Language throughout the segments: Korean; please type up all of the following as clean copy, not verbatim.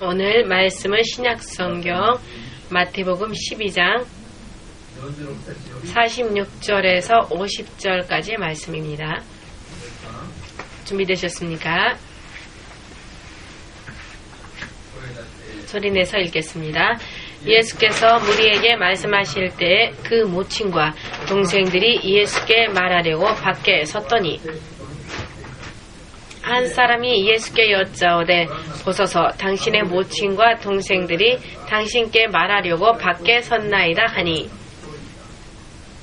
오늘 말씀은 신약성경 마태복음 12장 46절에서 50절까지의 말씀입니다. 준비되셨습니까? 소리내서 읽겠습니다. 예수께서 무리에게 말씀하실 때 그 모친과 동생들이 예수께 말하려고 밖에 섰더니 한 사람이 예수께 여짜오되 보소서 당신의 모친과 동생들이 당신께 말하려고 밖에 섰나이다 하니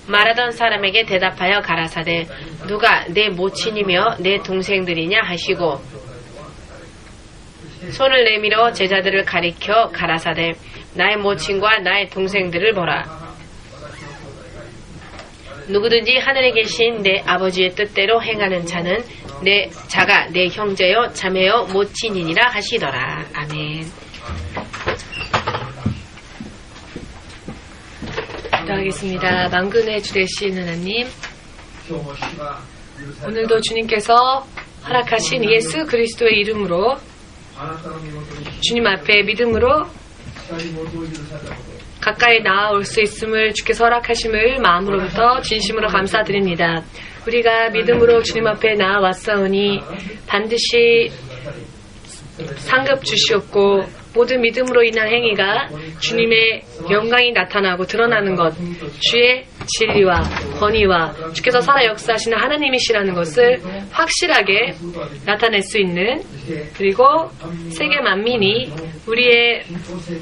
말하던 사람에게 대답하여 가라사대 누가 내 모친이며 내 동생들이냐 하시고 손을 내밀어 제자들을 가리켜 가라사대 나의 모친과 나의 동생들을 보라. 누구든지 하늘에 계신 내 아버지의 뜻대로 행하는 자는 내 자가 내 형제요 자매요 모친이니라 하시더라. 아멘. 기도하겠습니다. 만군의 주 되신 하나님, 오늘도 주님께서 허락하신 예수 그리스도의 이름으로 주님 앞에 믿음으로 가까이 나아올 수 있음을 주께서 허락하심을 마음으로부터 진심으로 감사드립니다. 우리가 믿음으로 주님 앞에 나아왔사오니 반드시 상급 주시옵고 모든 믿음으로 인한 행위가 주님의 영광이 나타나고 드러나는 것, 주의 진리와 권위와 주께서 살아 역사하시는 하나님이시라는 것을 확실하게 나타낼 수 있는, 그리고 세계 만민이 우리의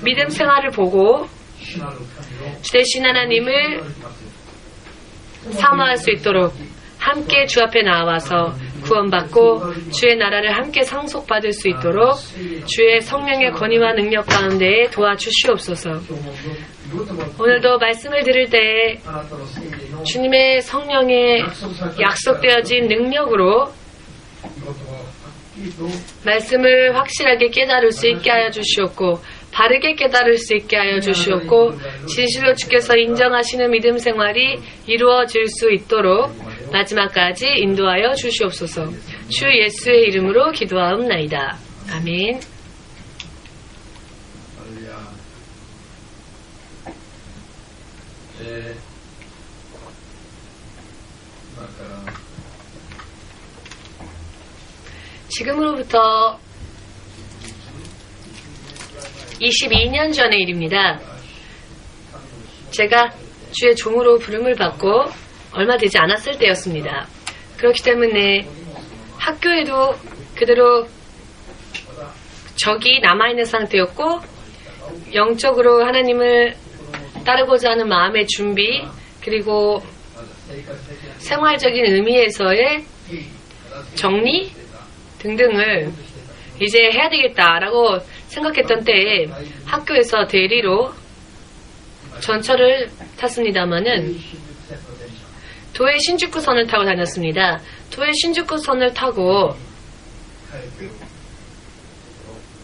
믿음 생활을 보고 주 되신 하나님을 사모할 수 있도록 함께 주 앞에 나와서 구원받고 주의 나라를 함께 상속받을 수 있도록 주의 성령의 권위와 능력 가운데 도와주시옵소서. 오늘도 말씀을 들을 때 주님의 성령의 약속되어진 능력으로 말씀을 확실하게 깨달을 수 있게 하여 주시옵고 바르게 깨달을 수 있게 하여 주시옵고 진실로 주께서 인정하시는 믿음 생활이 이루어질 수 있도록 마지막까지 인도하여 주시옵소서. 주 예수의 이름으로 기도하옵나이다. 아멘. 지금으로부터 22년 전의 일입니다. 제가 주의 종으로 부름을 받고 얼마 되지 않았을 때였습니다. 그렇기 때문에 학교에도 그대로 적이 남아있는 상태였고 영적으로 하나님을 따르고자 하는 마음의 준비, 그리고 생활적인 의미에서의 정리 등등을 이제 해야 되겠다라고 생각했던 때에 학교에서 대리로 전철을 탔습니다마는 도에 신주쿠선을 타고 다녔습니다. 도에 신주쿠선을 타고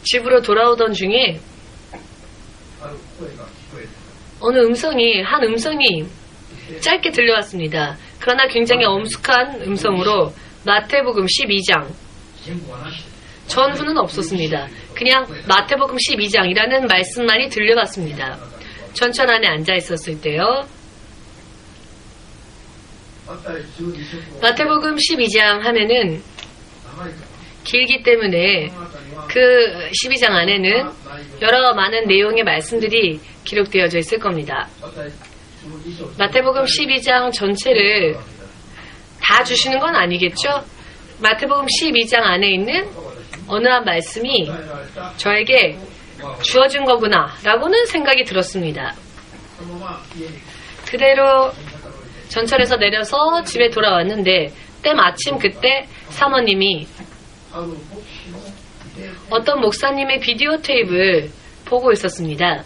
집으로 돌아오던 중에 한 음성이 짧게 들려왔습니다. 그러나 굉장히 엄숙한 음성으로 마태복음 12장, 전후는 없었습니다. 그냥 마태복음 12장이라는 말씀만이 들려왔습니다. 전철 안에 앉아 있었을 때요. 마태복음 12장 하면은 길기 때문에 그 12장 안에는 여러 많은 내용의 말씀들이 기록되어져 있을 겁니다. 마태복음 12장 전체를 다 주시는 건 아니겠죠? 마태복음 12장 안에 있는 어느 한 말씀이 저에게 주어진 거구나 라고는 생각이 들었습니다. 그대로 전철에서 내려서 집에 돌아왔는데 때마침 그때 사모님이 어떤 목사님의 비디오 테이프를 보고 있었습니다.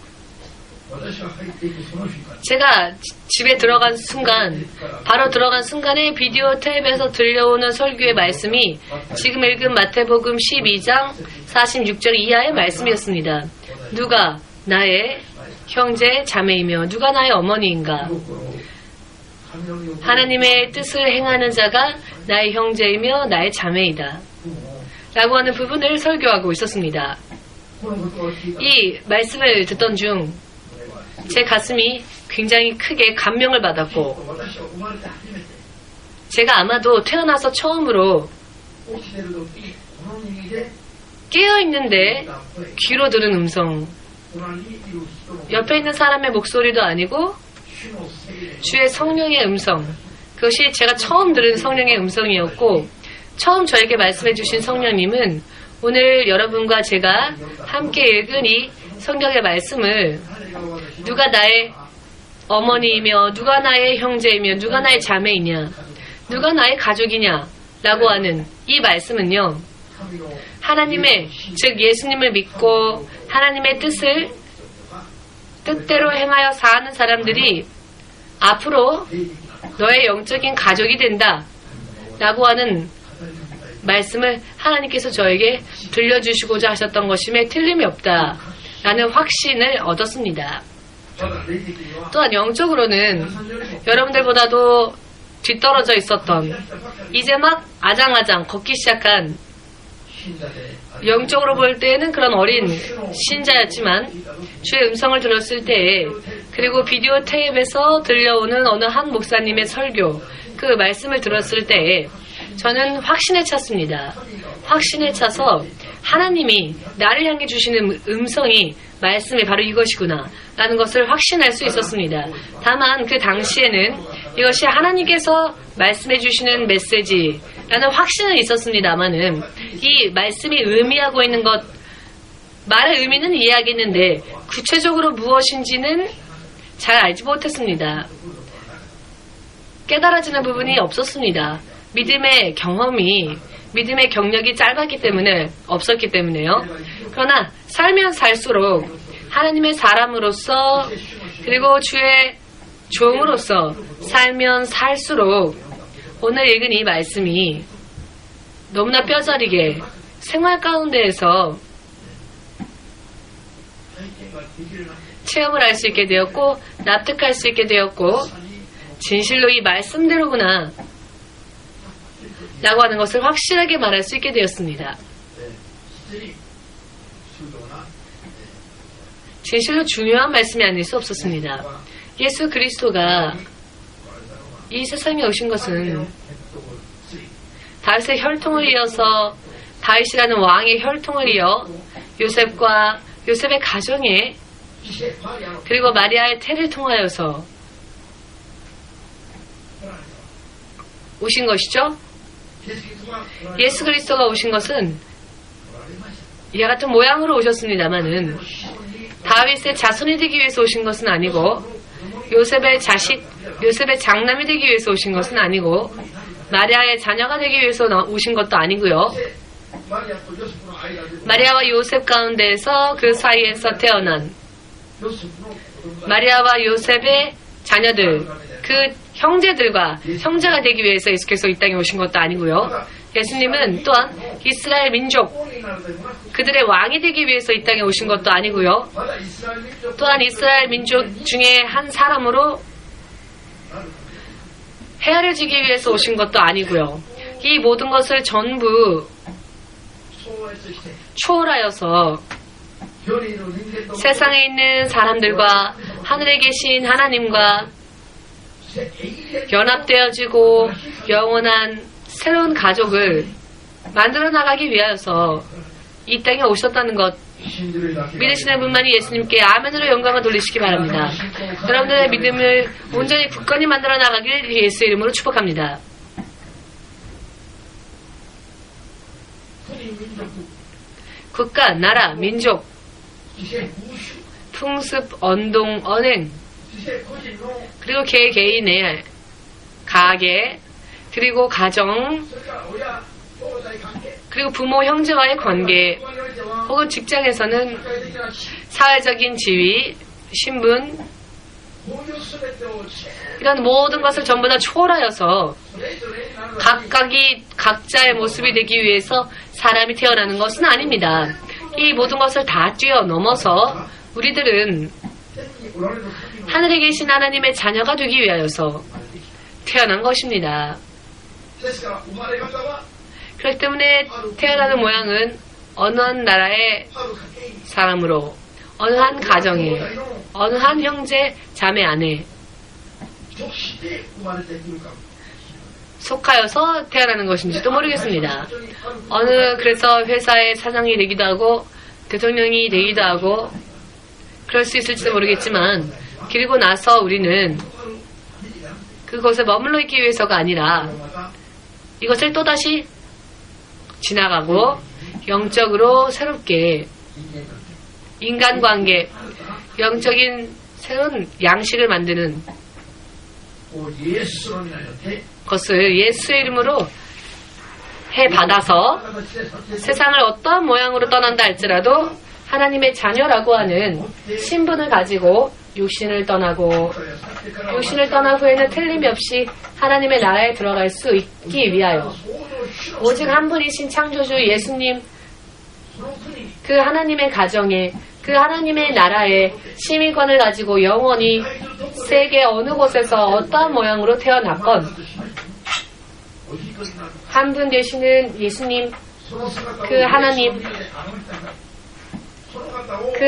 제가 집에 들어간 순간, 바로 들어간 순간에 비디오 테이프에서 들려오는 설교의 말씀이 지금 읽은 마태복음 12장 46절 이하의 말씀이었습니다. 누가 나의 형제 자매이며 누가 나의 어머니인가? 하나님의 뜻을 행하는 자가 나의 형제이며 나의 자매이다 라고 하는 부분을 설교하고 있었습니다. 이 말씀을 듣던 중 제 가슴이 굉장히 크게 감명을 받았고, 제가 아마도 태어나서 처음으로 깨어있는데 귀로 들은 음성, 옆에 있는 사람의 목소리도 아니고 주의 성령의 음성, 그것이 제가 처음 들은 성령의 음성이었고, 처음 저에게 말씀해 주신 성령님은 오늘 여러분과 제가 함께 읽은 이 성경의 말씀을 누가 나의 어머니이며 누가 나의 형제이며 누가 나의 자매이냐, 누가 나의 가족이냐 라고 하는 이 말씀은요, 하나님의, 즉 예수님을 믿고 하나님의 뜻대로 행하여 사는 사람들이 앞으로 너의 영적인 가족이 된다 라고 하는 말씀을 하나님께서 저에게 들려주시고자 하셨던 것임에 틀림이 없다 라는 확신을 얻었습니다. 또한 영적으로는 여러분들보다도 뒤떨어져 있었던, 이제 막 아장아장 걷기 시작한, 영적으로 볼 때에는 그런 어린 신자였지만 주의 음성을 들었을 때에, 그리고 비디오 테이프에서 들려오는 어느 한 목사님의 설교, 그 말씀을 들었을 때에 저는 확신에 찼습니다. 확신에 차서 하나님이 나를 향해 주시는 음성이, 말씀이 바로 이것이구나 라는 것을 확신할 수 있었습니다. 다만 그 당시에는 이것이 하나님께서 말씀해 주시는 메시지라는 확신은 있었습니다만은 이 말씀이 의미하고 있는 것, 말의 의미는 이해하겠는데 구체적으로 무엇인지는 잘 알지 못했습니다. 깨달아지는 부분이 없었습니다. 믿음의 경험이, 믿음의 경력이 짧았기 때문에, 없었기 때문에요. 그러나 살면 살수록 하나님의 사람으로서, 그리고 주의 종으로서 살면 살수록 오늘 읽은 이 말씀이 너무나 뼈저리게 생활 가운데에서 체험을 할 수 있게 되었고, 납득할 수 있게 되었고, 진실로 이 말씀대로구나 라고 하는 것을 확실하게 말할 수 있게 되었습니다. 진실로 중요한 말씀이 아닐 수 없었습니다. 예수 그리스도가 이 세상에 오신 것은 다윗의 혈통을 이어서, 다윗이라는 왕의 혈통을 이어 요셉과 요셉의 가정에, 그리고 마리아의 태를 통하여서 오신 것이죠. 예수 그리스도가 오신 것은 이와 같은 모양으로 오셨습니다마는 다윗의 자손이 되기 위해서 오신 것은 아니고, 요셉의 자식, 요셉의 장남이 되기 위해서 오신 것은 아니고, 마리아의 자녀가 되기 위해서 오신 것도 아니고요. 마리아와 요셉 가운데에서 그 사이에서 태어난 마리아와 요셉의 자녀들, 그 형제들과 형제가 되기 위해서 예수께서 이 땅에 오신 것도 아니고요. 예수님은 또한 이스라엘 민족, 그들의 왕이 되기 위해서 이 땅에 오신 것도 아니고요. 또한 이스라엘 민족 중에 한 사람으로 헤아려지기 위해서 오신 것도 아니고요. 이 모든 것을 전부 초월하여서 세상에 있는 사람들과 하늘에 계신 하나님과 연합되어지고 영원한 새로운 가족을 만들어 나가기 위하여서 이 땅에 오셨다는 것, 믿으시는 분만이 예수님께 아멘으로 영광을 돌리시기 바랍니다. 여러분들의 믿음을 온전히 굳건히 만들어 나가길 예수의 이름으로 축복합니다. 국가, 나라, 민족, 풍습, 언동, 언행, 그리고 개개인의 가계, 그리고 가정, 그리고 부모, 형제와의 관계, 혹은 직장에서는 사회적인 지위, 신분, 이런 모든 것을 전부 다 초월하여서 각각이 각자의 모습이 되기 위해서 사람이 태어나는 것은 아닙니다. 이 모든 것을 다 뛰어넘어서 우리들은 하늘에 계신 하나님의 자녀가 되기 위하여서 태어난 것입니다. 그렇기 때문에 태어나는 모양은 어느 한 나라의 사람으로, 어느 한 가정에, 어느 한 형제, 자매 안에 속하여서 태어나는 것인지도 모르겠습니다. 그래서 회사의 사장이 되기도 하고, 대통령이 되기도 하고, 그럴 수 있을지도 모르겠지만, 그리고 나서 우리는 그곳에 머물러 있기 위해서가 아니라, 이것을 또다시 지나가고, 영적으로 새롭게, 인간관계, 영적인 새로운 양식을 만드는 것을 예수의 이름으로 해받아서 세상을 어떠한 모양으로 떠난다 할지라도 하나님의 자녀라고 하는 신분을 가지고 육신을 떠나고 육신을 떠난 후에는 틀림없이 하나님의 나라에 들어갈 수 있기 위하여 오직 한 분이신 창조주 예수님 그 하나님의 가정에 그 하나님의 나라에 시민권을 가지고 영원히 세계 어느 곳에서 어떠한 모양으로 태어났건 한 분 되시는 예수님 그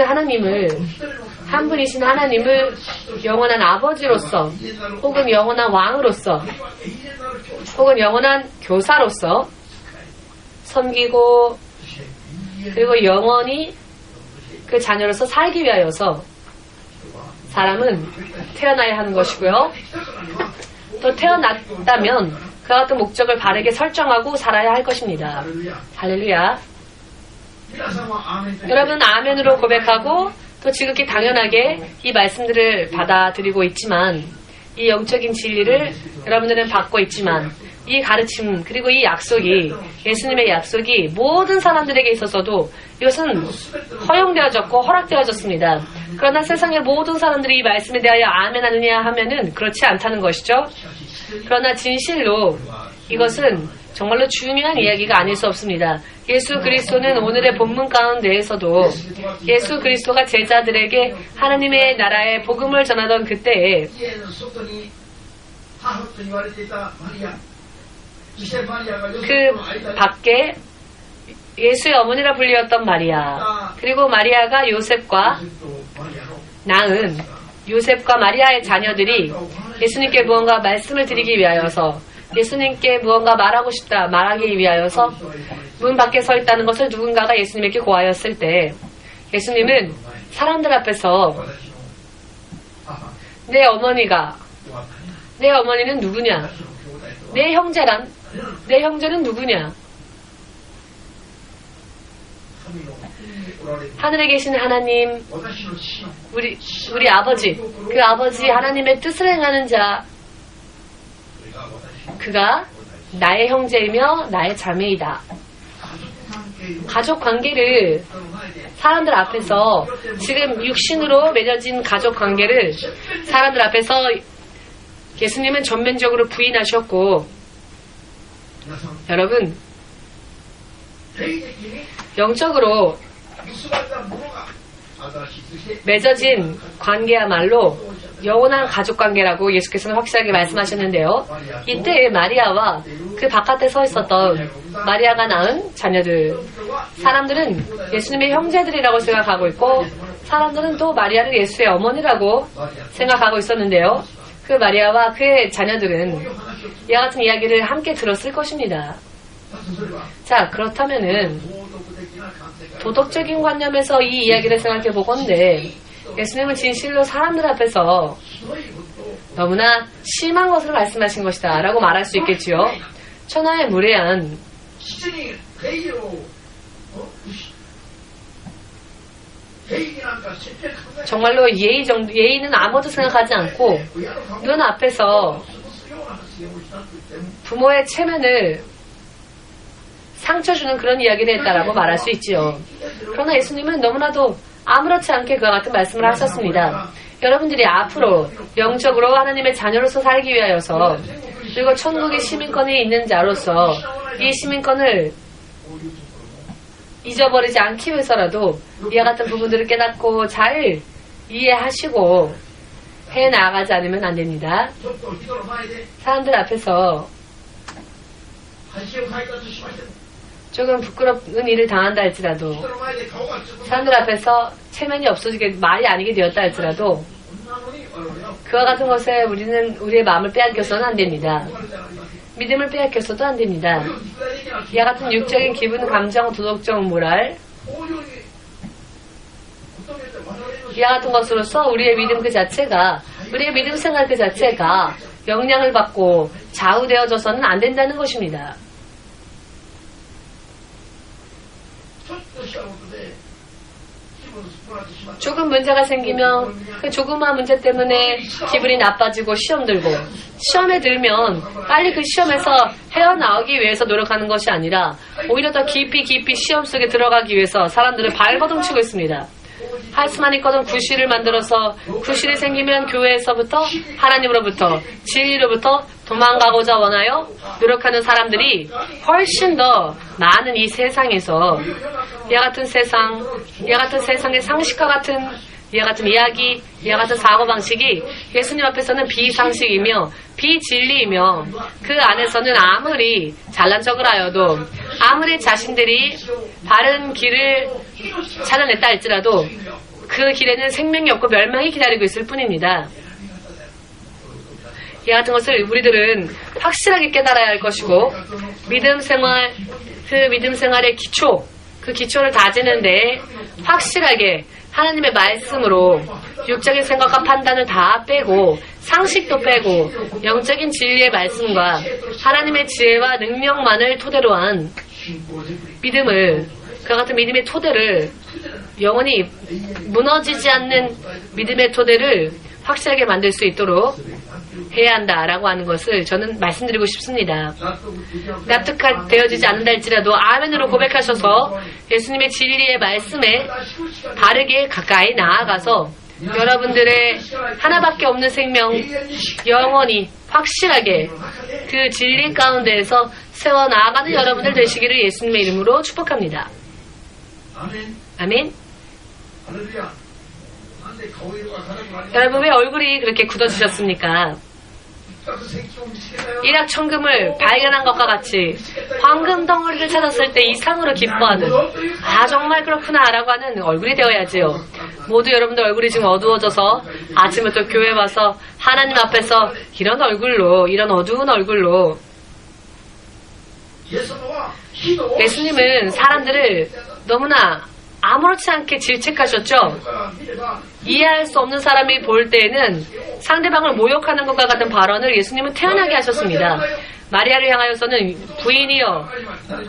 하나님을 한 분이신 하나님을 영원한 아버지로서 혹은 영원한 왕으로서 혹은 영원한 교사로서 섬기고 그리고 영원히 그 자녀로서 살기 위하여서 사람은 태어나야 하는 것이고요. 또 태어났다면 그와 같은 목적을 바르게 설정하고 살아야 할 것입니다. 할렐루야. 여러분 아멘으로 고백하고 또 지극히 당연하게 이 말씀들을 받아들이고 있지만 이 영적인 진리를 여러분들은 받고 있지만 이 가르침 그리고 이 약속이 예수님의 약속이 모든 사람들에게 있어서도 이것은 허용되어졌고 허락되어졌습니다. 그러나 세상의 모든 사람들이 이 말씀에 대하여 아멘 하느냐 하면은 그렇지 않다는 것이죠. 그러나 진실로 이것은 정말로 중요한 이야기가 아닐 수 없습니다. 예수 그리스도는 오늘의 본문 가운데에서도 예수 그리스도가 제자들에게 하나님의 나라의 복음을 전하던 그때에 그 밖에 예수의 어머니라 불리었던 마리아 그리고 마리아가 요셉과 낳은 요셉과 마리아의 자녀들이 예수님께 무언가 말씀을 드리기 위하여서 예수님께 무언가 말하기 위하여서 문 밖에 서 있다는 것을 누군가가 예수님에게 고하였을 때 예수님은 사람들 앞에서 내 어머니는 누구냐? 내 형제는 누구냐? 하늘에 계신 하나님, 우리 아버지, 그 아버지 하나님의 뜻을 행하는 자, 그가 나의 형제이며 나의 자매이다. 가족 관계를 사람들 앞에서 지금 육신으로 맺어진 가족 관계를 사람들 앞에서 예수님은 전면적으로 부인하셨고 여러분 영적으로 맺어진 관계야말로 영원한 가족관계라고 예수께서는 확실하게 말씀하셨는데요. 이때 마리아와 그 바깥에 서 있었던 마리아가 낳은 자녀들 사람들은 예수님의 형제들이라고 생각하고 있고 사람들은 또 마리아를 예수의 어머니라고 생각하고 있었는데요. 그 마리아와 그의 자녀들은 이와 같은 이야기를 함께 들었을 것입니다. 자, 그렇다면은 도덕적인 관념에서 이 이야기를 생각해 보건대 예수님은 진실로 사람들 앞에서 너무나 심한 것을 말씀하신 것이다 라고 말할 수 있겠지요. 천하의 무례한 정말로 예의는 아무도 생각하지 않고 눈 앞에서 부모의 체면을 상처 주는 그런 이야기를 했다라고 말할 수 있지요. 그러나 예수님은 너무나도 아무렇지 않게 그와 같은 말씀을 하셨습니다. 여러분들이 앞으로 영적으로 하나님의 자녀로서 살기 위하여서 그리고 천국의 시민권이 있는 자로서 이 시민권을 잊어버리지 않기 위해서라도 이와 같은 부분들을 깨닫고 잘 이해하시고 해나가지 않으면 안 됩니다. 사람들 앞에서 조금 부끄러운 일을 당한다 할지라도 사람들 앞에서 체면이 없어지게 말이 아니게 되었다 할지라도 그와 같은 것에 우리는 우리의 마음을 빼앗겨서는 안 됩니다. 믿음을 빼앗겨서도 안 됩니다. 이와 같은 육적인 기분, 감정, 도덕적 모랄 이와 같은 것으로서 우리의 믿음 그 자체가 우리의 믿음 생활 그 자체가 영향을 받고 좌우되어져서는 안 된다는 것입니다. 조금 문제가 생기면 그 조그마한 문제 때문에 기분이 나빠지고 시험 들고 시험에 들면 빨리 그 시험에서 헤어나오기 위해서 노력하는 것이 아니라 오히려 더 깊이 시험 속에 들어가기 위해서 사람들을 발버둥 치고 있습니다. 할 수만 있거든 구실을 만들어서 구실이 생기면 교회에서부터 하나님으로부터 진리로부터 도망가고자 원하여 노력하는 사람들이 훨씬 더 많은 이 세상에서 이와 같은 세상의 상식과 같은 이와 같은 이야기, 이와 같은 사고방식이 예수님 앞에서는 비상식이며 비진리이며 그 안에서는 아무리 잘난 척을 하여도 아무리 자신들이 바른 길을 찾아냈다 할지라도 그 길에는 생명이 없고 멸망이 기다리고 있을 뿐입니다. 이와 같은 것을 우리들은 확실하게 깨달아야 할 것이고 믿음 생활의 기초, 그 기초를 다지는데 확실하게 하나님의 말씀으로 육적인 생각과 판단을 다 빼고 상식도 빼고 영적인 진리의 말씀과 하나님의 지혜와 능력만을 토대로 한 믿음을 그와 같은 믿음의 토대를 영원히 무너지지 않는 믿음의 토대를 확실하게 만들 수 있도록 해야 한다라고 하는 것을 저는 말씀드리고 싶습니다. 납득되어지지 않는다 할지라도 아멘으로 고백하셔서 예수님의 진리의 말씀에 바르게 가까이 나아가서 여러분들의 하나밖에 없는 생명 영원히 확실하게 그 진리 가운데에서 세워나가는 여러분들 되시기를 예수님의 이름으로 축복합니다. 아멘. 여러분 왜 얼굴이 그렇게 굳어지셨습니까? 일확천금을 발견한 것과 같이 황금 덩어리를 찾았을 때 이상으로 기뻐하는 정말 그렇구나 라고 하는 얼굴이 되어야지요. 모두 여러분들 얼굴이 지금 어두워져서 아침부터 교회 와서 하나님 앞에서 이런 얼굴로 이런 어두운 얼굴로 예수님은 사람들을 너무나 아무렇지 않게 질책하셨죠. 이해할 수 없는 사람이 볼 때에는 상대방을 모욕하는 것과 같은 발언을 예수님은 태연하게 하셨습니다. 마리아를 향하여서는 부인이여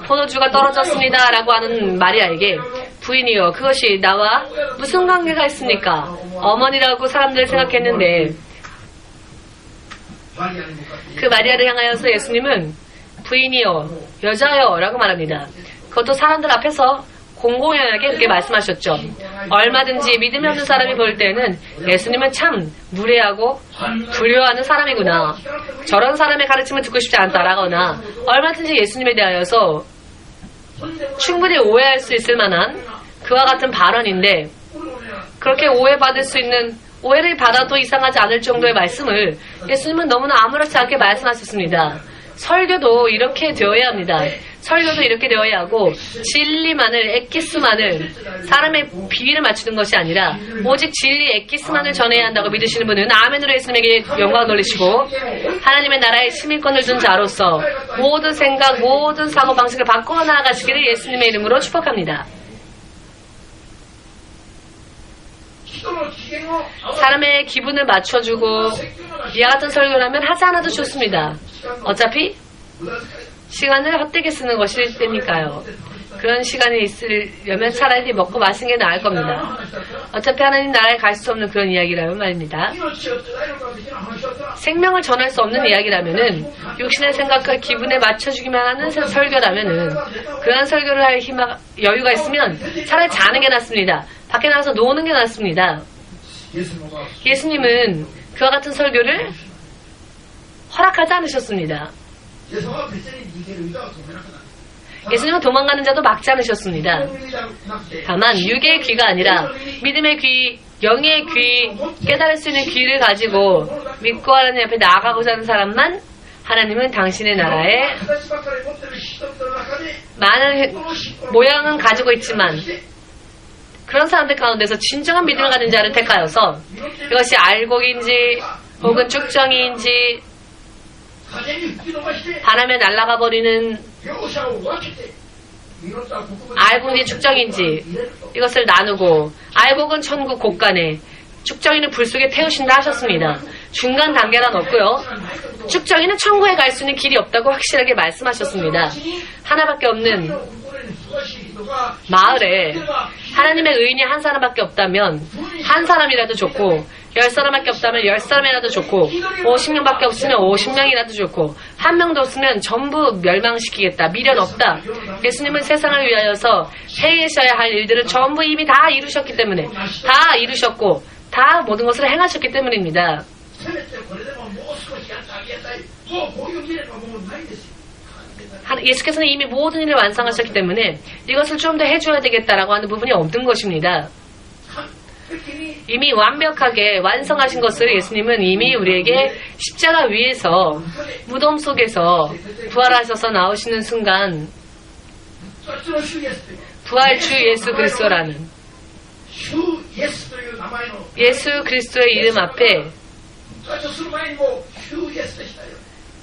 포도주가 떨어졌습니다 라고 하는 마리아에게 부인이여 그것이 나와 무슨 관계가 있습니까? 어머니라고 사람들이 생각했는데 그 마리아를 향하여서 예수님은 부인이여 여자여 라고 말합니다. 그것도 사람들 앞에서 공공연하게 그렇게 말씀하셨죠. 얼마든지 믿음이 없는 사람이 볼 때는 예수님은 참 무례하고 불효하는 사람이구나. 저런 사람의 가르침을 듣고 싶지 않다라거나 얼마든지 예수님에 대하여서 충분히 오해할 수 있을 만한 그와 같은 발언인데 그렇게 오해받을 수 있는 오해를 받아도 이상하지 않을 정도의 말씀을 예수님은 너무나 아무렇지 않게 말씀하셨습니다. 설교도 이렇게 되어야 합니다. 설교도 이렇게 되어야 하고 진리만을 에키스만을 사람의 비위를 맞추는 것이 아니라 오직 진리 에키스만을 전해야 한다고 믿으시는 분은 아멘으로 예수님에게 영광 돌리시고 하나님의 나라에 시민권을 준 자로서 모든 생각 모든 사고방식을 바꾸어 나아가시기를 예수님의 이름으로 축복합니다. 사람의 기분을 맞춰주고 이와 같은 설교를 하면 하지 않아도 좋습니다. 어차피 시간을 헛되게 쓰는 것일 때니까요. 그런 시간이 있으려면 차라리 먹고 마시는 게 나을 겁니다. 어차피 하나님 나라에 갈 수 없는 그런 이야기라면 말입니다. 생명을 전할 수 없는 이야기라면은 육신의 생각과 기분에 맞춰주기만 하는 설교라면은 그러한 설교를 할 여유가 있으면 차라리 자는 게 낫습니다. 밖에 나가서 노는 게 낫습니다. 예수님은 그와 같은 설교를 허락하지 않으셨습니다. 예수님은 도망가는 자도 막지 않으셨습니다. 다만 육의 귀가 아니라 믿음의 귀, 영의 귀, 깨달을 수 있는 귀를 가지고 믿고 하나님 앞에 나아가고자 하는 사람만 하나님은 당신의 나라에 많은 모양은 가지고 있지만 그런 사람들 가운데서 진정한 믿음을 가진 자를 택하여서 이것이 알곡인지 혹은 쭉정이인지 바람에 날아가 버리는 알곡인지 쭉정인지 이것을 나누고 알곡은 천국 곳간에 쭉정이는 불 속에 태우신다 하셨습니다. 중간 단계란 없고요. 쭉정이는 천국에 갈 수 있는 길이 없다고 확실하게 말씀하셨습니다. 하나밖에 없는 마을에 하나님의 의인이 한 사람밖에 없다면 한 사람이라도 좋고 10사람밖에 없다면 10사람이라도 좋고 50명밖에 없으면 50명이라도 좋고 한 명도 없으면 전부 멸망시키겠다. 미련 없다. 예수님은 세상을 위하여서 행하셔야 할 일들을 전부 이미 다 이루셨기 때문에 다 이루셨고 다 모든 것을 행하셨기 때문입니다. 예수께서는 이미 모든 일을 완성하셨기 때문에 이것을 좀 더 해줘야 되겠다라고 하는 부분이 없는 것입니다. 이미 완벽하게 완성하신 것을 예수님은 이미 우리에게 십자가 위에서 무덤 속에서 부활하셔서 나오시는 순간 부활 주 예수 그리스도라는 예수 그리스도의 이름 앞에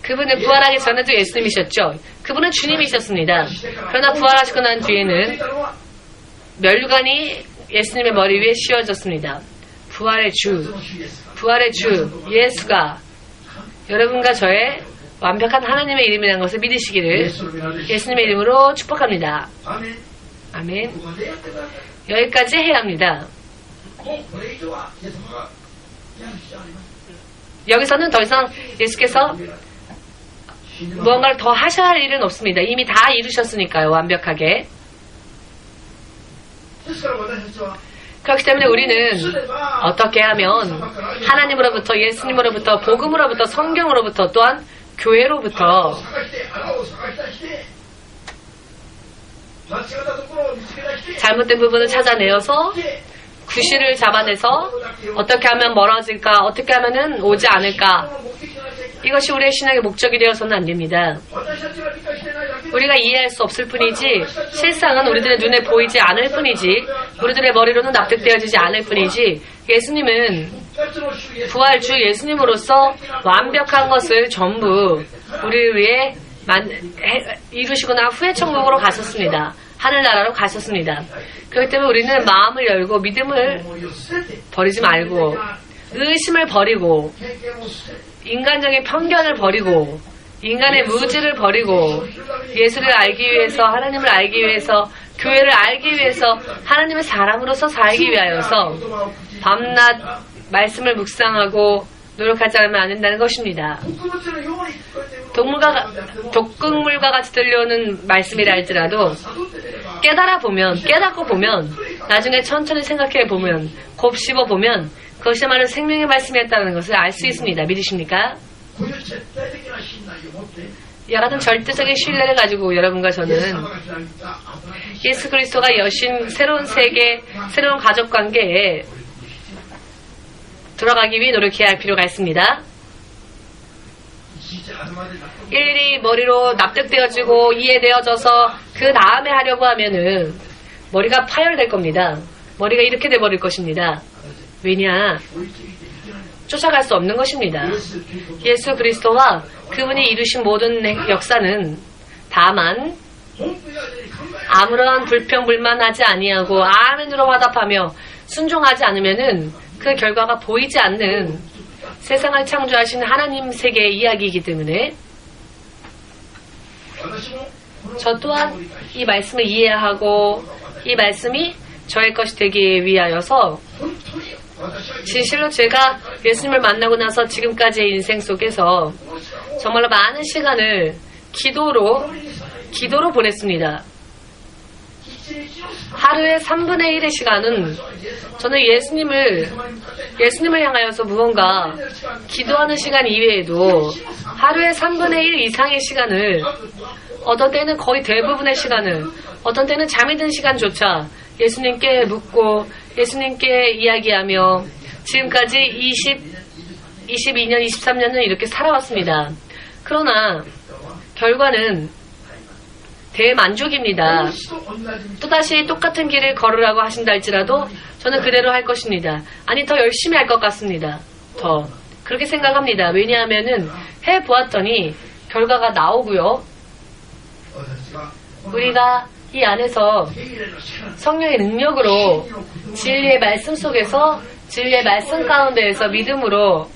그분은 부활하기 전에도 예수님이셨죠. 그분은 주님이셨습니다. 그러나 부활하시고 난 뒤에는 면류관이 예수님의 머리 위에 씌워졌습니다. 부활의 주 예수가 여러분과 저의 완벽한 하나님의 이름이라는 것을 믿으시기를 예수님의 이름으로 축복합니다. 아멘. 여기까지 해야 합니다. 여기서는 더 이상 예수께서 무언가를 더 하셔야 할 일은 없습니다. 이미 다 이루셨으니까요. 완벽하게. 그렇기 때문에 우리는 어떻게 하면 하나님으로부터 예수님으로부터 복음으로부터 성경으로부터 또한 교회로부터 잘못된 부분을 찾아내어서 구실을 잡아내서 어떻게 하면 멀어질까 어떻게 하면 오지 않을까 이것이 우리의 신앙의 목적이 되어서는 안 됩니다. 우리가 이해할 수 없을 뿐이지 실상은 우리들의 눈에 보이지 않을 뿐이지 우리들의 머리로는 납득되어지지 않을 뿐이지 예수님은 부활주 예수님으로서 완벽한 것을 전부 우리를 위해 이루시고 난 후에 천국으로 가셨습니다. 하늘나라로 가셨습니다. 그렇기 때문에 우리는 마음을 열고 믿음을 버리지 말고 의심을 버리고 인간적인 편견을 버리고 인간의 무지를 버리고 예수를 알기 위해서 하나님을 알기 위해서 교회를 알기 위해서 하나님의 사람으로서 살기 위하여서 밤낮 말씀을 묵상하고 노력하지 않으면 안 된다는 것입니다. 독극물과 같이 들려오는 말씀이라 할지라도 깨닫고 보면 나중에 천천히 생각해 보면 곱씹어 보면 그것이야말로 생명의 말씀이었다는 것을 알 수 있습니다. 믿으십니까? 이와 같은 절대적인 신뢰를 가지고 여러분과 저는 예수 그리스도가 여신 새로운 세계, 새로운 가족관계에 들어가기 위해 노력해야 할 필요가 있습니다. 일일이 머리로 납득되어지고 이해되어져서 그 다음에 하려고 하면은 머리가 파열될 겁니다. 머리가 이렇게 돼버릴 것입니다. 왜냐? 쫓아갈 수 없는 것입니다. 예수 그리스도와 그분이 이루신 모든 역사는 다만 아무런 불평불만하지 아니하고 아멘으로 화답하며 순종하지 않으면은 그 결과가 보이지 않는 세상을 창조하신 하나님 세계의 이야기이기 때문에 저 또한 이 말씀을 이해하고 이 말씀이 저의 것이 되기 위하여서 진실로 제가 예수님을 만나고 나서 지금까지의 인생 속에서 정말로 많은 시간을 기도로 보냈습니다. 하루에 3분의 1의 시간은 저는 예수님을 향하여서 무언가 기도하는 시간 이외에도 하루에 3분의 1 이상의 시간을 어떤 때는 거의 대부분의 시간을 어떤 때는 잠이 든 시간조차 예수님께 묻고 예수님께 이야기하며 지금까지 22년, 23년을 이렇게 살아왔습니다. 그러나 결과는 대만족입니다. 또다시 똑같은 길을 걸으라고 하신다 할지라도 저는 그대로 할 것입니다. 아니, 더 열심히 할 것 같습니다. 더. 그렇게 생각합니다. 왜냐하면은 해보았더니 결과가 나오고요. 우리가 이 안에서 성령의 능력으로 진리의 말씀 속에서 진리의 말씀 가운데에서 믿음으로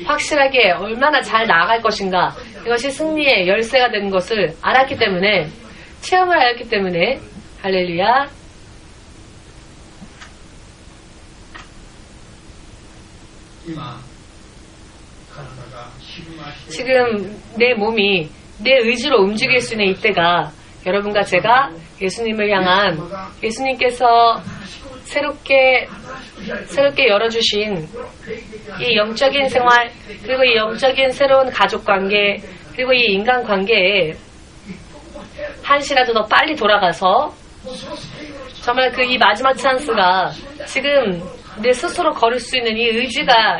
확실하게 얼마나 잘 나아갈 것인가, 이것이 승리의 열쇠가 되는 것을 알았기 때문에, 체험을 하였기 때문에, 할렐루야. 지금 내 몸이 내 의지로 움직일 수 있는 이때가 여러분과 제가 예수님을 향한, 예수님께서 새롭게 열어주신 이 영적인 생활, 그리고 이 영적인 새로운 가족관계, 그리고 이 인간관계에 한시라도 더 빨리 돌아가서 정말 이 마지막 찬스가 지금 내 스스로 걸을 수 있는 이 의지가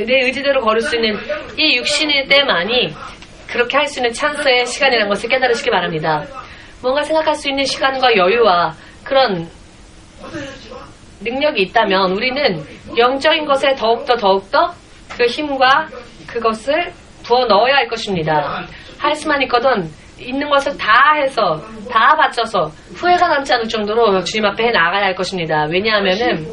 내 의지대로 걸을 수 있는 이 육신의 때만이 그렇게 할 수 있는 찬스의 시간이라는 것을 깨달으시기 바랍니다. 뭔가 생각할 수 있는 시간과 여유와 그런 능력이 있다면 우리는 영적인 것에 더욱더 그 힘과 그것을 부어 넣어야 할 것입니다. 할 수만 있는 것을 다 해서 다 바쳐서 후회가 남지 않을 정도로 주님 앞에 해 나가야 할 것입니다. 왜냐하면은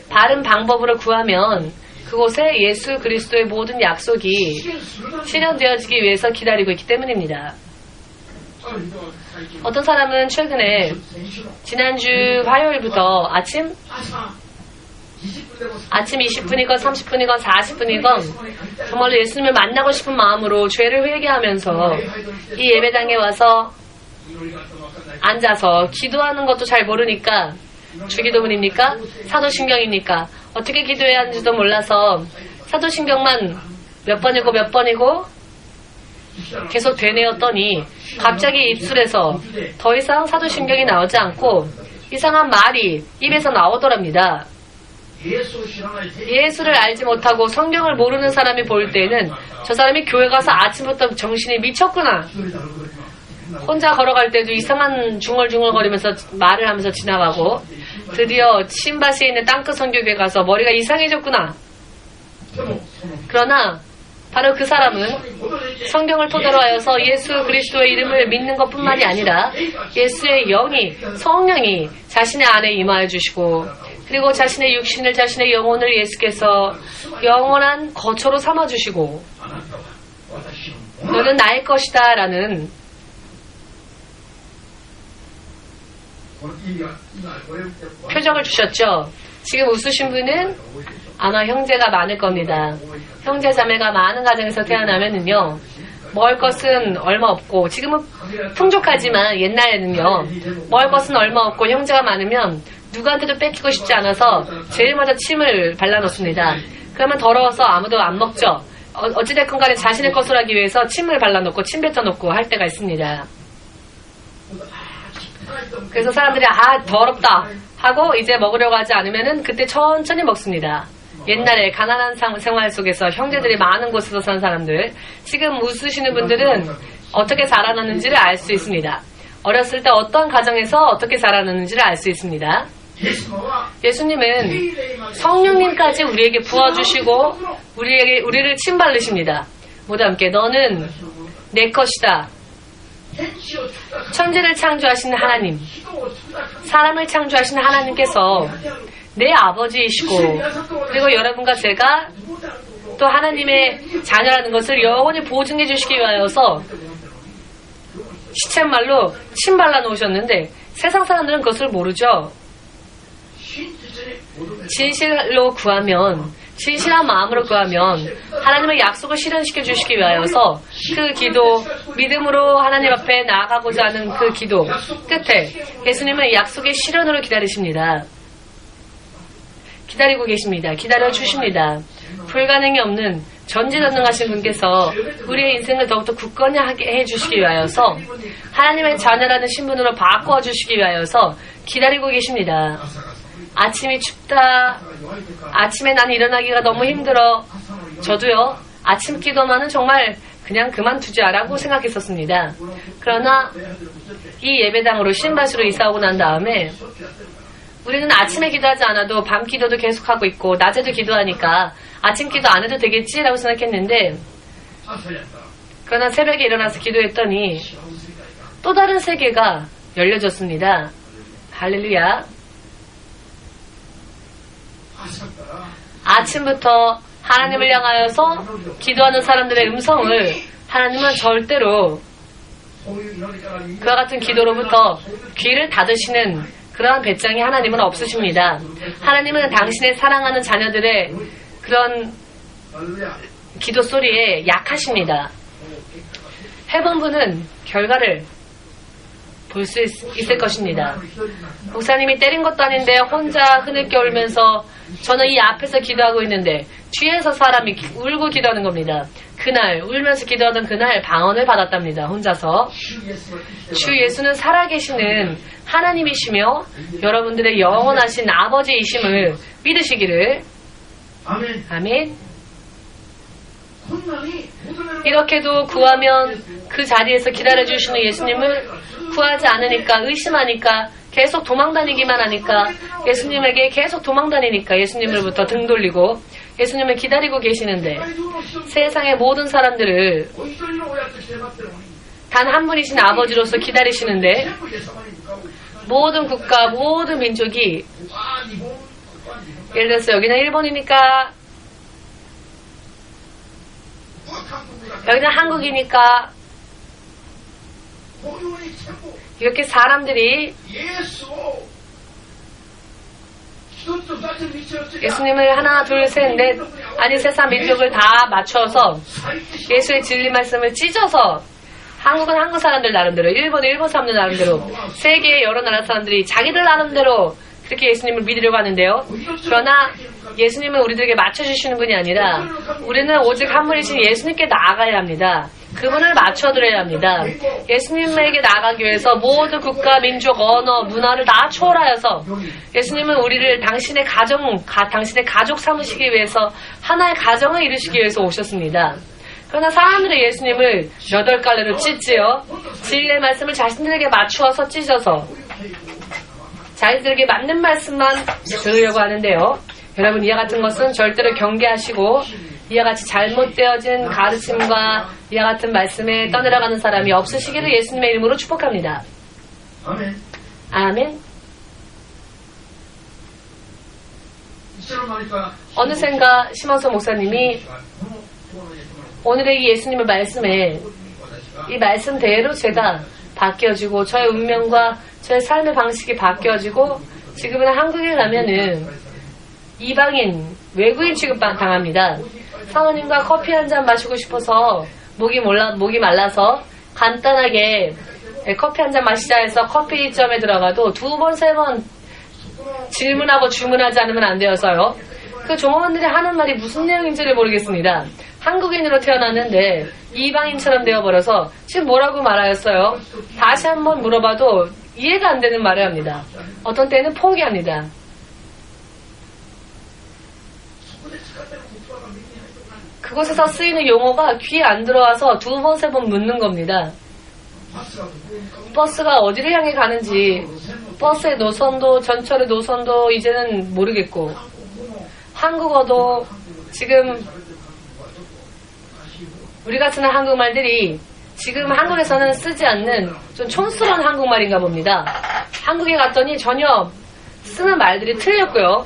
바른 방법으로 구하면 그곳에 예수 그리스도의 모든 약속이 실현되어지기 위해서 기다리고 있기 때문입니다. 어떤 사람은 최근에 지난주 화요일부터 아침 20분이건 30분이건 40분이건 정말로 예수님을 만나고 싶은 마음으로 죄를 회개하면서 이 예배당에 와서 앉아서 기도하는 것도 잘 모르니까 주기도문입니까? 사도신경입니까? 어떻게 기도해야 하는지도 몰라서 사도신경만 몇 번이고 계속 되뇌었더니 갑자기 입술에서 더 이상 사도신경이 나오지 않고 이상한 말이 입에서 나오더랍니다. 예수를 알지 못하고 성경을 모르는 사람이 볼 때는 저 사람이 교회 가서 아침부터 정신이 미쳤구나. 혼자 걸어갈 때도 이상한 중얼중얼거리면서 말을 하면서 지나가고 드디어 신바시에 있는 땅끝 선교교회 가서 머리가 이상해졌구나. 그러나 바로 그 사람은 성경을 토대로 하여서 예수 그리스도의 이름을 믿는 것뿐만이 아니라 예수의 영이, 성령이 자신의 안에 임하여 주시고 그리고 자신의 육신을, 자신의 영혼을 예수께서 영원한 거처로 삼아 주시고 너는 나의 것이다 라는 표적을 주셨죠. 지금 웃으신 분은 아마 형제가 많을 겁니다. 형제 자매가 많은 가정에서 태어나면은요, 먹을 것은 얼마 없고, 지금은 풍족하지만 옛날에는요, 먹을 것은 얼마 없고 형제가 많으면 누구한테도 뺏기고 싶지 않아서 제일 먼저 침을 발라놓습니다. 그러면 더러워서 아무도 안 먹죠. 어찌됐건 간에 자신의 것을 하기 위해서 침을 발라놓고 침 뱉어놓고 할 때가 있습니다. 그래서 사람들이 더럽다 하고 이제 먹으려고 하지 않으면은 그때 천천히 먹습니다. 옛날에 가난한 생활 속에서 형제들이 많은 곳에서 산 사람들, 지금 웃으시는 분들은 어떻게 자라났는지를 알 수 있습니다. 어렸을 때 어떤 가정에서 어떻게 자라났는지를 알 수 있습니다. 예수님은 성령님까지 우리에게 부어주시고 우리를 침바르십니다. 모두 함께 너는 내 것이다. 천지를 창조하시는 하나님, 사람을 창조하시는 하나님께서 내 아버지이시고 그리고 여러분과 제가 또 하나님의 자녀라는 것을 영원히 보증해 주시기 위하여서 시쳇말로 침 발라 놓으셨는데 세상 사람들은 그것을 모르죠. 진실로 구하면, 진실한 마음으로 구하면 하나님의 약속을 실현시켜 주시기 위하여서 그 기도, 믿음으로 하나님 앞에 나아가고자 하는 그 기도 끝에 예수님은 약속의 실현으로 기다리십니다. 기다리고 계십니다. 기다려 주십니다. 불가능이 없는 전지전능하신 분께서 우리의 인생을 더욱더 굳건히 하게 해주시기 위하여서 하나님의 자녀라는 신분으로 바꿔 주시기 위하여서 기다리고 계십니다. 아침이 춥다. 아침에 난 일어나기가 너무 힘들어. 저도요, 아침 기도만은 정말 그냥 그만두자라고 생각했었습니다. 그러나 이 예배당으로 신밭으로 이사 오고 난 다음에 우리는 아침에 기도하지 않아도 밤 기도도 계속하고 있고 낮에도 기도하니까 아침 기도 안 해도 되겠지라고 생각했는데, 그러나 새벽에 일어나서 기도했더니 또 다른 세계가 열려졌습니다. 할렐루야. 아침부터 하나님을 향하여서 기도하는 사람들의 음성을 하나님은 절대로 그와 같은 기도로부터 귀를 닫으시는 그러한 배짱이 하나님은 없으십니다. 하나님은 당신의 사랑하는 자녀들의 그런 기도 소리에 약하십니다. 해본 분은 결과를 볼 수 있을 것입니다. 목사님이 때린 것도 아닌데 혼자 흐느껴 울면서 저는 이 앞에서 기도하고 있는데 뒤에서 사람이 울고 기도하는 겁니다. 그날 울면서 기도하던 그날 방언을 받았답니다. 혼자서. 주 예수는 살아계시는 하나님이시며 여러분들의 영원하신 아버지이심을 믿으시기를. 아멘. 이렇게도 구하면 그 자리에서 기다려주시는 예수님을 구하지 않으니까, 의심하니까, 계속 도망다니기만 하니까, 예수님에게 계속 도망다니니까 예수님으로부터 등 돌리고 예수님을 기다리고 계시는데, 세상의 모든 사람들을 단 한 분이신 아버지로서 기다리시는데, 모든 국가, 모든 민족이, 예를 들어서 여기는 일본이니까, 여기는 한국이니까, 이렇게 사람들이 예수님을 하나, 둘, 셋, 넷, 아니 세상 민족을 다 맞춰서 예수의 진리 말씀을 찢어서, 한국은 한국 사람들 나름대로, 일본은 일본 사람들 나름대로, 세계의 여러 나라 사람들이 자기들 나름대로 그렇게 예수님을 믿으려고 하는데요. 그러나 예수님은 우리들에게 맞춰주시는 분이 아니라 우리는 오직 한 분이신 예수님께 나아가야 합니다. 그분을 맞춰드려야 합니다. 예수님에게 나아가기 위해서 모든 국가, 민족, 언어, 문화를 다 초월하여서 예수님은 우리를 당신의 가족 삼으시기 위해서 하나의 가정을 이루시기 위해서 오셨습니다. 그러나 사람들의 예수님을 8갈래로 찢지요. 진리의 말씀을 자신들에게 맞추어서 찢어서 자기들에게 맞는 말씀만 들으려고 하는데요. 여러분, 이와 같은 것은 절대로 경계하시고 이와 같이 잘못되어진 가르침과 이와 같은 말씀에 떠내려가는 사람이 없으시기를 예수님의 이름으로 축복합니다. 아멘. 아멘. 어느샌가 심원서 목사님이 오늘의 이 예수님의 말씀에 이 말씀대로 제가 바뀌어지고 저의 운명과 저의 삶의 방식이 바뀌어지고 지금은 한국에 가면은 이방인, 외국인 취급 당합니다. 사모님과 커피 한 잔 마시고 싶어서 목이 말라서 간단하게 커피 한 잔 마시자 해서 커피점에 들어가도 2번, 3번 질문하고 주문하지 않으면 안 되어서요. 그 종업원들이 하는 말이 무슨 내용인지를 모르겠습니다. 한국인으로 태어났는데 이방인처럼 되어버려서 지금 뭐라고 말하였어요? 다시 한번 물어봐도 이해가 안 되는 말을 합니다. 어떤 때는 포기합니다. 그곳에서 쓰이는 용어가 귀에 안 들어와서 2번, 3번 묻는 겁니다. 버스가 어디를 향해 가는지, 버스의 노선도, 전철의 노선도 이제는 모르겠고, 한국어도 지금 우리가 쓰는 한국말들이 지금 한국에서는 쓰지 않는 좀 촌스러운 한국말인가 봅니다. 한국에 갔더니 전혀 쓰는 말들이 틀렸고요.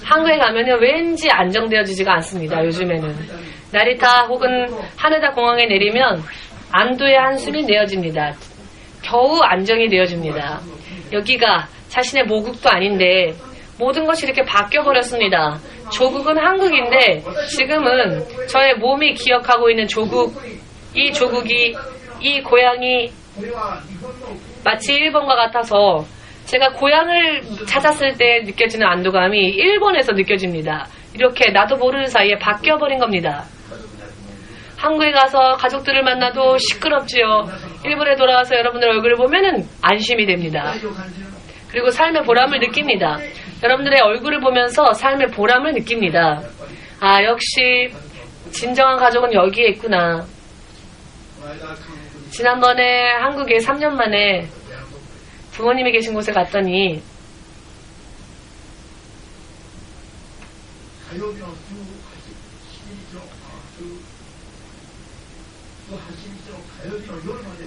한국에 가면은 왠지 안정되어지지가 않습니다. 요즘에는 나리타 혹은 하네다 공항에 내리면 안도의 한숨이 내어집니다. 겨우 안정이 되어집니다. 여기가 자신의 모국도 아닌데 모든 것이 이렇게 바뀌어버렸습니다. 조국은 한국인데 지금은 저의 몸이 기억하고 있는 조국, 이 조국이, 이 고향이 마치 일본과 같아서 제가 고향을 찾았을 때 느껴지는 안도감이 일본에서 느껴집니다. 이렇게 나도 모르는 사이에 바뀌어버린 겁니다. 한국에 가서 가족들을 만나도 시끄럽지요. 일본에 돌아와서 여러분들 얼굴을 보면은 안심이 됩니다. 그리고 삶의 보람을 느낍니다. 여러분들의 얼굴을 보면서 삶의 보람을 느낍니다. 아, 역시 진정한 가족은 여기에 있구나. 지난번에 한국에 3년 만에 부모님이 계신 곳에 갔더니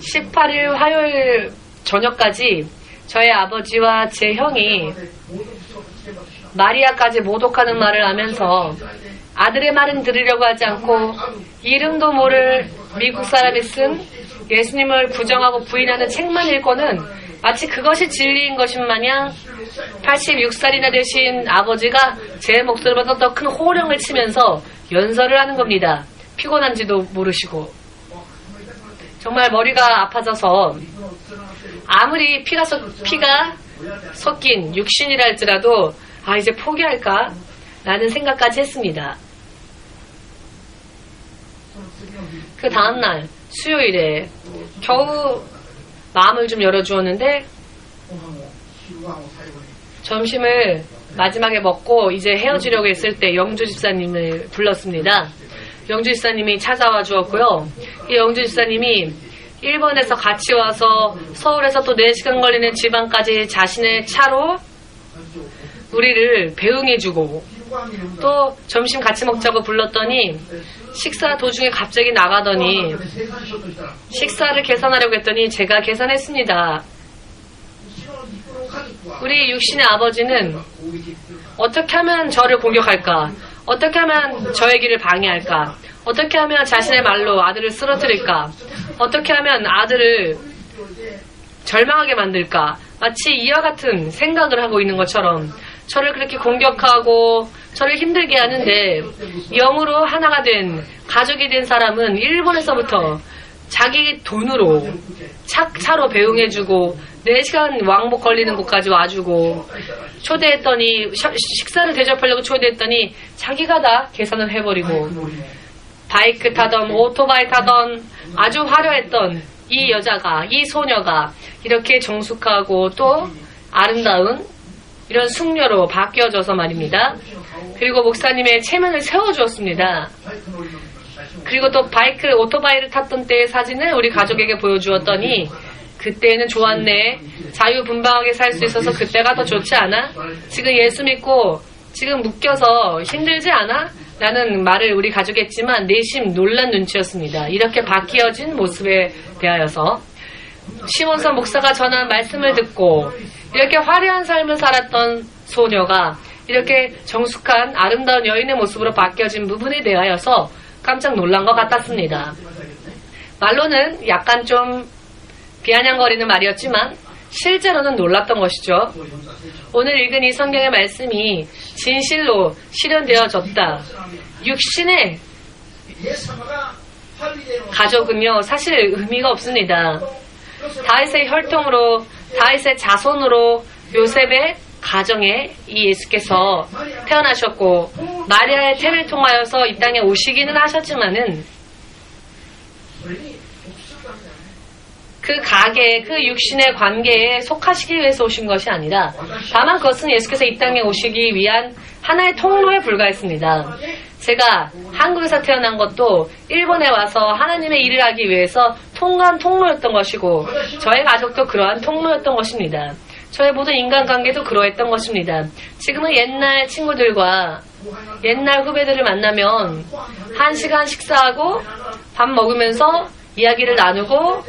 (18일) 화요일 저녁까지 저희 아버지와 제 형이 마리아까지 모독하는 말을 하면서 아들의 말은 들으려고 하지 않고 이름도 모를 미국 사람이 쓴 예수님을 부정하고 부인하는 책만 읽고는 마치 그것이 진리인 것인 마냥 86살이나 되신 아버지가 제 목소리보다 더 큰 호령을 치면서 연설을 하는 겁니다. 피곤한지도 모르시고. 정말 머리가 아파져서 아무리 피가 섞인 육신이라 할지라도 이제 포기할까? 라는 생각까지 했습니다. 그 다음날 수요일에 겨우 마음을 좀 열어주었는데 점심을 마지막에 먹고 이제 헤어지려고 했을 때 영주 집사님을 불렀습니다. 영주 집사님이 찾아와 주었고요. 이 영주 집사님이 일본에서 같이 와서 서울에서 또 4시간 걸리는 지방까지 자신의 차로 우리를 배웅해주고 또 점심 같이 먹자고 불렀더니 식사 도중에 갑자기 나가더니 식사를 계산하려고 했더니 제가 계산했습니다. 우리 육신의 아버지는 어떻게 하면 저를 공격할까? 어떻게 하면 저의 길을 방해할까? 어떻게 하면 자신의 말로 아들을 쓰러뜨릴까? 어떻게 하면 아들을 절망하게 만들까? 마치 이와 같은 생각을 하고 있는 것처럼 저를 그렇게 공격하고 저를 힘들게 하는데 영으로 하나가 된 가족이 된 사람은 일본에서부터 자기 돈으로 차로 배웅해주고 4시간 왕복 걸리는 곳까지 와주고 초대했더니 식사를 대접하려고 초대했더니 자기가 다 계산을 해버리고 바이크 타던 오토바이 타던 아주 화려했던 이 여자가 이 소녀가 이렇게 정숙하고 또 아름다운 이런 숙녀로 바뀌어져서 말입니다. 그리고 목사님의 체면을 세워주었습니다. 그리고 또 오토바이를 탔던 때의 사진을 우리 가족에게 보여주었더니 그때는 좋았네. 자유분방하게 살 수 있어서 그때가 더 좋지 않아? 지금 예수 믿고 지금 묶여서 힘들지 않아? 라는 말을 우리 가족이 했지만 내심 놀란 눈치였습니다. 이렇게 바뀌어진 모습에 대하여서 시몬선 목사가 전한 말씀을 듣고 이렇게 화려한 삶을 살았던 소녀가 이렇게 정숙한 아름다운 여인의 모습으로 바뀌어진 부분에 대하여서 깜짝 놀란 것 같았습니다. 말로는 약간 좀 비아냥거리는 말이었지만 실제로는 놀랐던 것이죠. 오늘 읽은 이 성경의 말씀이 진실로 실현되어졌다. 육신의 가족은요 사실 의미가 없습니다. 다윗의 혈통으로 다윗의 자손으로 요셉의 가정에 이 예수께서 태어나셨고 마리아의 태를 통하여서 이 땅에 오시기는 하셨지만은 그 가계, 그 육신의 관계에 속하시기 위해서 오신 것이 아니라 다만 그것은 예수께서 이 땅에 오시기 위한 하나의 통로에 불과했습니다. 제가 한국에서 태어난 것도 일본에 와서 하나님의 일을 하기 위해서 통과한 통로였던 것이고 저의 가족도 그러한 통로였던 것입니다. 저의 모든 인간관계도 그러했던 것입니다. 지금은 옛날 친구들과 옛날 후배들을 만나면 1시간 식사하고 밥 먹으면서 이야기를 나누고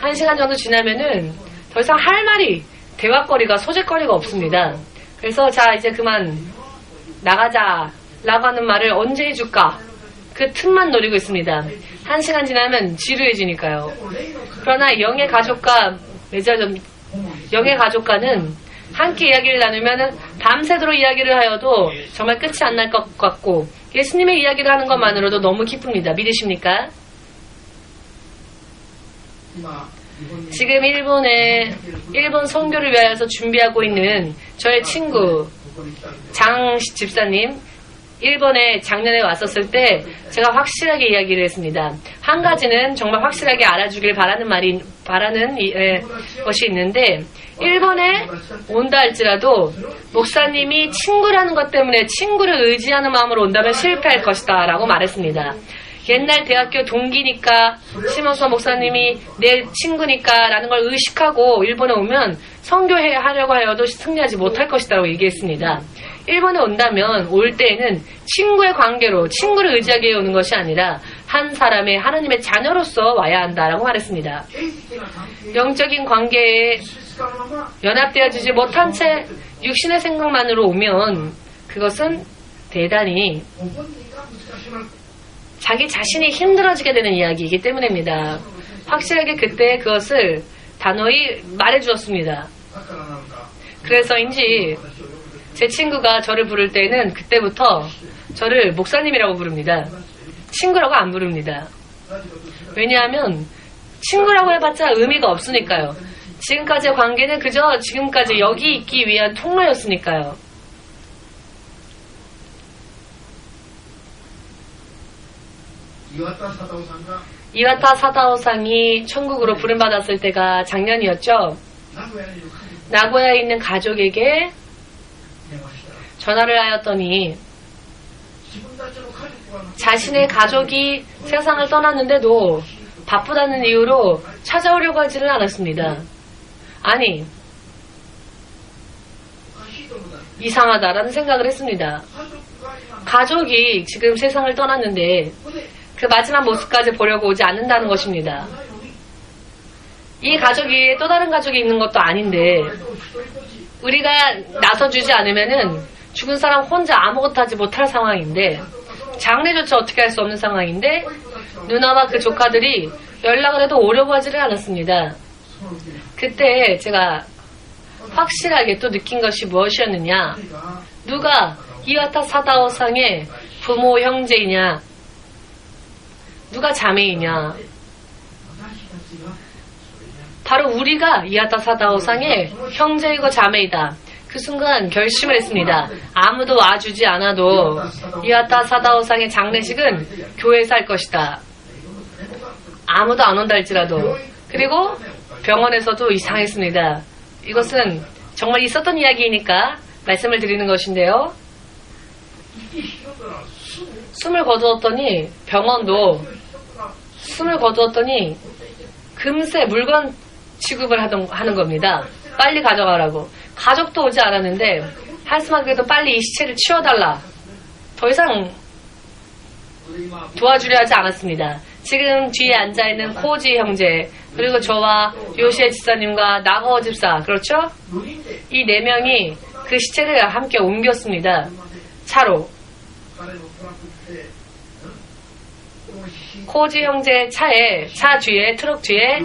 1시간 정도 지나면은 더 이상 할 말이 대화거리가 소재거리가 없습니다. 그래서 자 이제 그만 나가자 라고 하는 말을 언제 해줄까 그 틈만 노리고 있습니다. 1시간 지나면 지루해지니까요. 그러나 영의 가족과는 함께 이야기를 나누면 밤새도록 이야기를 하여도 정말 끝이 안 날 것 같고 예수님의 이야기를 하는 것만으로도 너무 기쁩니다. 믿으십니까? 지금 일본 선교를 위하여서 준비하고 있는 저의 친구 장 집사님 일본에 작년에 왔었을 때 제가 확실하게 이야기를 했습니다. 한 가지는 정말 확실하게 알아주길 바라는 것이 있는데, 일본에 온다 할지라도 목사님이 친구라는 것 때문에 친구를 의지하는 마음으로 온다면 실패할 것이다 라고 말했습니다. 옛날 대학교 동기니까 심원서 목사님이 내 친구니까 라는 걸 의식하고 일본에 오면 선교하려고 하여도 승리하지 못할 것이다 라고 얘기했습니다. 일본에 온다면 올 때에는 친구의 관계로 친구를 의지하게 오는 것이 아니라 한 사람의 하나님의 자녀로서 와야 한다라고 말했습니다. 영적인 관계에 연합되어지지 못한 채 육신의 생각만으로 오면 그것은 대단히 자기 자신이 힘들어지게 되는 이야기이기 때문입니다. 확실하게 그때 그것을 단호히 말해주었습니다. 그래서인지 제 친구가 저를 부를 때는 그때부터 저를 목사님이라고 부릅니다. 친구라고 안 부릅니다. 왜냐하면 친구라고 해봤자 의미가 없으니까요. 지금까지의 관계는 그저 지금까지 여기 있기 위한 통로였으니까요. 이와타 사다오상이 천국으로 부름받았을 때가 작년이었죠. 나고야에 있는 가족에게 전화를 하였더니 자신의 가족이 세상을 떠났는데도 바쁘다는 이유로 찾아오려고 하지는 않았습니다. 아니, 이상하다라는 생각을 했습니다. 가족이 지금 세상을 떠났는데 그 마지막 모습까지 보려고 오지 않는다는 것입니다. 이 가족이 또 다른 가족이 있는 것도 아닌데 우리가 나서주지 않으면은 죽은 사람 혼자 아무것도 하지 못할 상황인데 장례조차 어떻게 할 수 없는 상황인데 누나와 그 조카들이 연락을 해도 오려고 하지를 않았습니다. 그때 제가 확실하게 또 느낀 것이 무엇이었느냐, 누가 이와타 사다오상의 부모 형제이냐, 누가 자매이냐, 바로 우리가 이와타 사다오상의 형제이고 자매이다. 그 순간 결심을 했습니다. 아무도 와주지 않아도 이와타 사다오상의 장례식은 교회에서 할 것이다. 아무도 안 온다 할지라도. 그리고 병원에서도 이상했습니다. 이것은 정말 있었던 이야기이니까 말씀을 드리는 것인데요. 숨을 거두었더니 병원도 숨을 거두었더니 금세 물건 취급을 하는 겁니다. 빨리 가져가라고. 가족도 오지 않았는데 한스마게도 빨리 이 시체를 치워달라. 더 이상 도와주려 하지 않았습니다. 지금 뒤에 앉아있는 코지 형제, 그리고 저와 요시에 집사님과 나가오 집사, 그렇죠? 이 네 명이 그 시체를 함께 옮겼습니다. 차로. 코지 형제 차에, 차 뒤에, 트럭 뒤에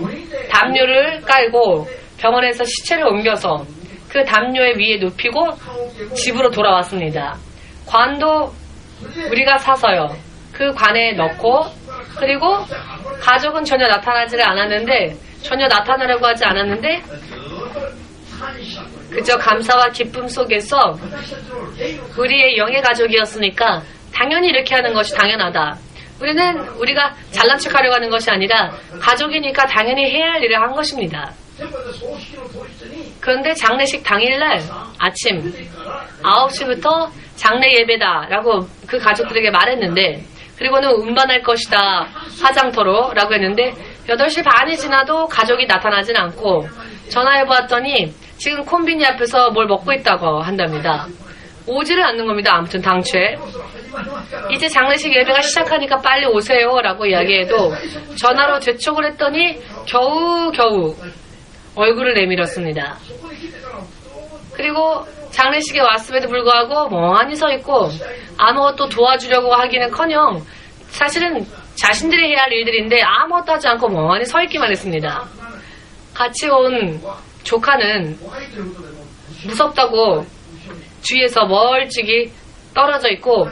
담요를 깔고 병원에서 시체를 옮겨서 그 담요에 위에 눕히고 집으로 돌아왔습니다. 관도 우리가 사서요. 그 관에 넣고, 그리고 가족은 전혀 나타나지를 않았는데, 전혀 나타나려고 하지 않았는데, 그저 감사와 기쁨 속에서 우리의 영의 가족이었으니까 당연히 이렇게 하는 것이 당연하다. 우리가 잘난 척하려고 하는 것이 아니라 가족이니까 당연히 해야 할 일을 한 것입니다. 그런데 장례식 당일날 아침 9시부터 장례 예배다 라고 그 가족들에게 말했는데, 그리고는 운반할 것이다 화장터로 라고 했는데 8시 반이 지나도 가족이 나타나진 않고 전화해보았더니 지금 콤비니 앞에서 뭘 먹고 있다고 한답니다. 오지를 않는 겁니다. 아무튼 당초에 이제 장례식 예배가 시작하니까 빨리 오세요 라고 이야기해도 전화로 재촉을 했더니 겨우 얼굴을 내밀었습니다. 그리고 장례식에 왔음에도 불구하고 멍하니 서 있고 아무것도 도와주려고 하기는커녕 사실은 자신들이 해야 할 일들인데 아무것도 하지 않고 멍하니 서 있기만 했습니다. 같이 온 조카는 무섭다고 주위에서 멀찍이 떨어져 있고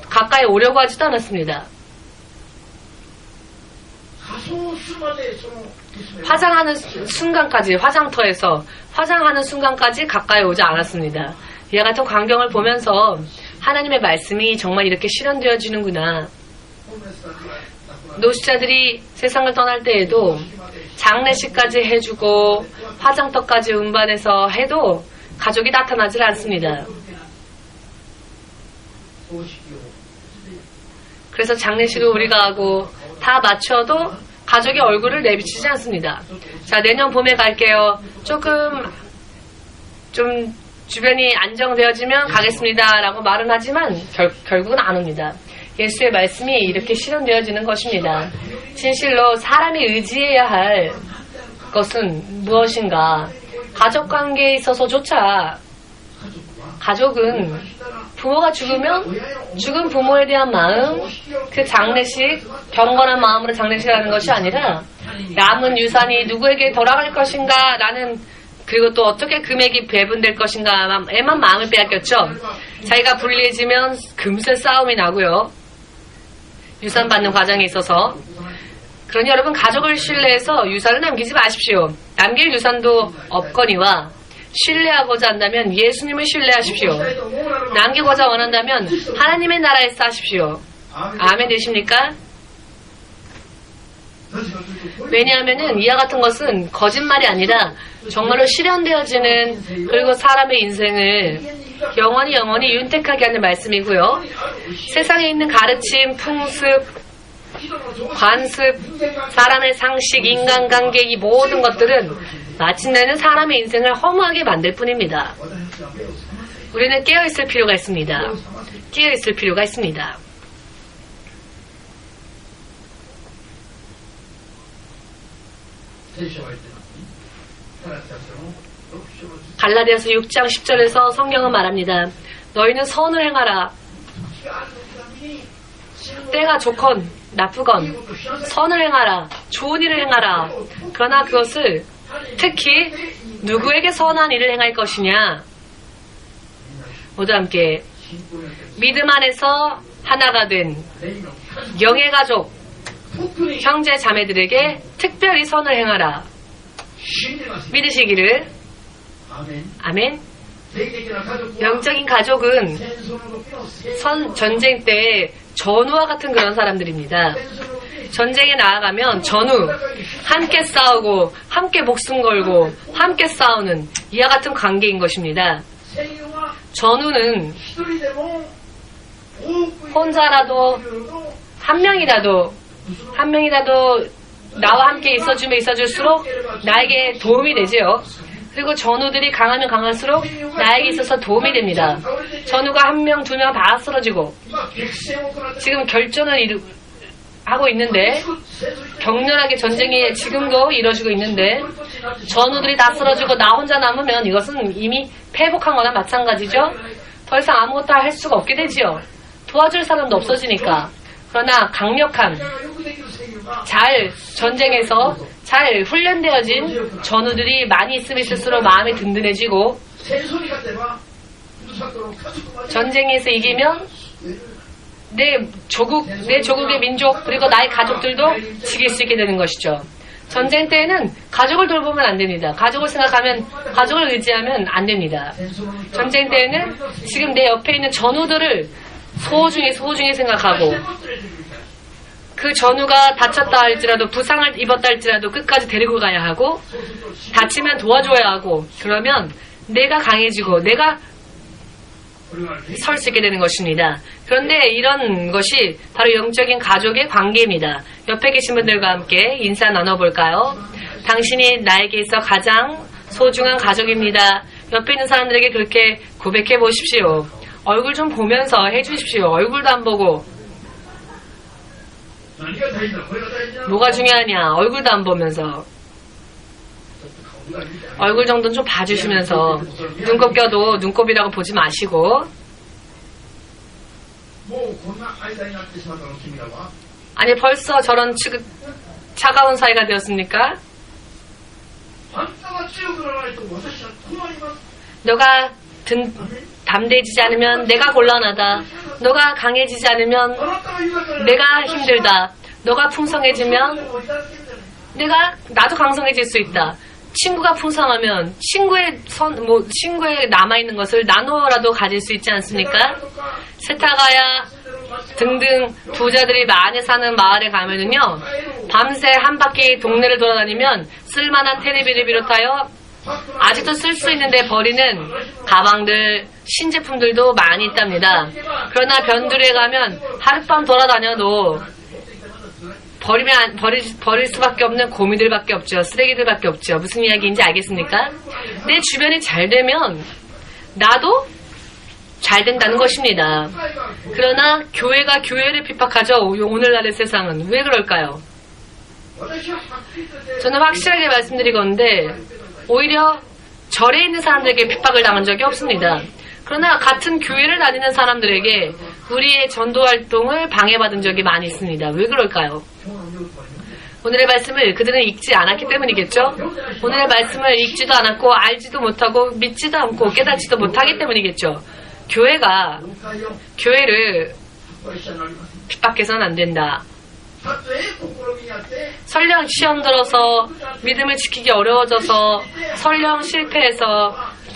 가까이 오려고 하지도 않았습니다. 화장하는 순간까지, 화장터에서 화장하는 순간까지 가까이 오지 않았습니다. 이와 같은 광경을 보면서 하나님의 말씀이 정말 이렇게 실현되어지는구나. 노숙자들이 세상을 떠날 때에도 장례식까지 해주고 화장터까지 운반해서 해도 가족이 나타나질 않습니다. 그래서 장례식을 우리가 하고 다 마쳐도 가족의 얼굴을 내비치지 않습니다. 자, 내년 봄에 갈게요. 조금 좀 주변이 안정되어지면 가겠습니다 라고 말은 하지만 결국은 안 옵니다. 예수의 말씀이 이렇게 실현되어지는 것입니다. 진실로 사람이 의지해야 할 것은 무엇인가? 가족관계에 있어서조차 가족은 부모가 죽으면 죽은 부모에 대한 마음, 그 장례식, 경건한 마음으로 장례식을 하는 것이 아니라 남은 유산이 누구에게 돌아갈 것인가 라는, 그리고 또 어떻게 금액이 배분될 것인가에만 마음을 빼앗겼죠. 자기가 불리해지면 금세 싸움이 나고요. 유산 받는 과정에 있어서. 그러니 여러분, 가족을 신뢰해서 유산을 남기지 마십시오. 남길 유산도 없거니와 신뢰하고자 한다면 예수님을 신뢰하십시오. 남기고자 원한다면 하나님의 나라에서 하십시오. 아멘 되십니까? 왜냐하면 이와 같은 것은 거짓말이 아니라 정말로 실현되어지는, 그리고 사람의 인생을 영원히 윤택하게 하는 말씀이고요. 세상에 있는 가르침, 풍습, 관습, 사람의 상식, 인간관계, 이 모든 것들은 마침내는 사람의 인생을 허무하게 만들 뿐입니다. 우리는 깨어있을 필요가 있습니다. 깨어있을 필요가 있습니다. 갈라디아서 6장 10절에서 성경은 말합니다. 너희는 선을 행하라. 때가 좋건 나쁘건 선을 행하라. 좋은 일을 행하라. 그러나 그것을 특히 누구에게 선한 일을 행할 것이냐. 모두 함께 믿음 안에서 하나가 된 영의 가족, 형제 자매들에게 특별히 선을 행하라. 믿으시기를. 아멘. 영적인 가족은 전쟁 때 전우와 같은 그런 사람들입니다. 전쟁에 나아가면 전우, 함께 싸우고 함께 목숨 걸고 함께 싸우는 이와 같은 관계인 것입니다. 전우는 혼자라도 한 명이라도 나와 함께 있어주면 있어줄수록 나에게 도움이 되지요. 그리고 전우들이 강하면 강할수록 나에게 있어서 도움이 됩니다. 전우가 한 명, 두 명 다 쓰러지고 지금 결전을 하고 있는데, 격렬하게 전쟁이 지금도 이루어지고 있는데 전우들이 다 쓰러지고 나 혼자 남으면 이것은 이미 패복한 거나 마찬가지죠. 더 이상 아무것도 할 수가 없게 되지요. 도와줄 사람도 없어지니까. 그러나 강력한, 전쟁에서 잘 훈련되어진 전우들이 많이 있으면 있을수록 마음이 든든해지고, 전쟁에서 이기면 내 조국의 민족, 그리고 나의 가족들도 지킬 수 있게 되는 것이죠. 전쟁 때에는 가족을 돌보면 안 됩니다. 가족을 생각하면, 가족을 의지하면 안 됩니다. 전쟁 때에는 지금 내 옆에 있는 전우들을 소중히 생각하고, 그 전우가 다쳤다 할지라도, 부상을 입었다 할지라도 끝까지 데리고 가야 하고, 다치면 도와줘야 하고, 그러면 내가 강해지고 내가 설 수 있게 되는 것입니다. 그런데 이런 것이 바로 영적인 가족의 관계입니다. 옆에 계신 분들과 함께 인사 나눠볼까요? 당신이 나에게 있어 가장 소중한 가족입니다. 옆에 있는 사람들에게 그렇게 고백해 보십시오. 얼굴 좀 보면서 해주십시오. 얼굴도 안 보고. 뭐가 중요하냐? 얼굴도 안 보면서. 얼굴 정도는 좀 봐주시면서, 눈곱 껴도 눈곱이라고 보지 마시고. 아니, 벌써 저런 차가운 사이가 되었습니까? 너가 담대해지지 않으면 내가 곤란하다. 너가 강해지지 않으면 내가 힘들다. 너가 풍성해지면 나도 강성해질 수 있다. 친구가 풍성하면 친구의 남아있는 것을 나눠라도 가질 수 있지 않습니까? 세타가야 등등 부자들이 많이 사는 마을에 가면은요, 밤새 한 바퀴 동네를 돌아다니면 쓸만한 텔레비를 비롯하여 아직도 쓸 수 있는데 버리는 가방들, 신제품들도 많이 있답니다. 그러나 변두리에 가면 하룻밤 돌아다녀도 버릴 수밖에 없는 고미들밖에 없죠. 쓰레기들밖에 없죠. 무슨 이야기인지 알겠습니까? 내 주변이 잘 되면 나도 잘 된다는 것입니다. 그러나 교회가 교회를 핍박하죠. 오늘날의 세상은. 왜 그럴까요? 저는 확실하게 말씀드리건데 오히려 절에 있는 사람들에게 핍박을 당한 적이 없습니다. 그러나 같은 교회를 다니는 사람들에게 우리의 전도 활동을 방해받은 적이 많이 있습니다. 왜 그럴까요? 오늘의 말씀을 그들은 읽지 않았기 때문이겠죠? 오늘의 말씀을 읽지도 않았고 알지도 못하고 믿지도 않고 깨닫지도 못하기 때문이겠죠? 교회가 교회를 핍박해서는 안 된다. 설령 시험 들어서 믿음을 지키기 어려워져서 설령 실패해서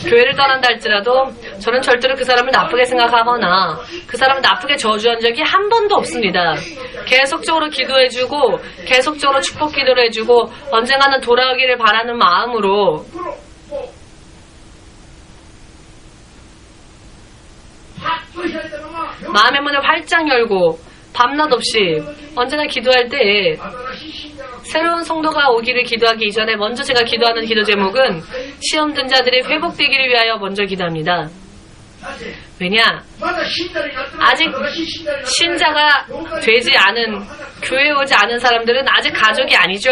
교회를 떠난다 할지라도 저는 절대로 그 사람을 나쁘게 생각하거나 그 사람을 나쁘게 저주한 적이 한 번도 없습니다. 계속적으로 기도해주고 계속적으로 축복 기도를 해주고 언젠가는 돌아오기를 바라는 마음으로 마음의 문을 활짝 열고 밤낮 없이 언제나 기도할 때 새로운 성도가 오기를 기도하기 이전에 먼저 제가 기도하는 기도 제목은 시험 든 자들이 회복되기를 위하여 먼저 기도합니다. 왜냐? 아직 신자가 되지 않은, 교회에 오지 않은 사람들은 아직 가족이 아니죠.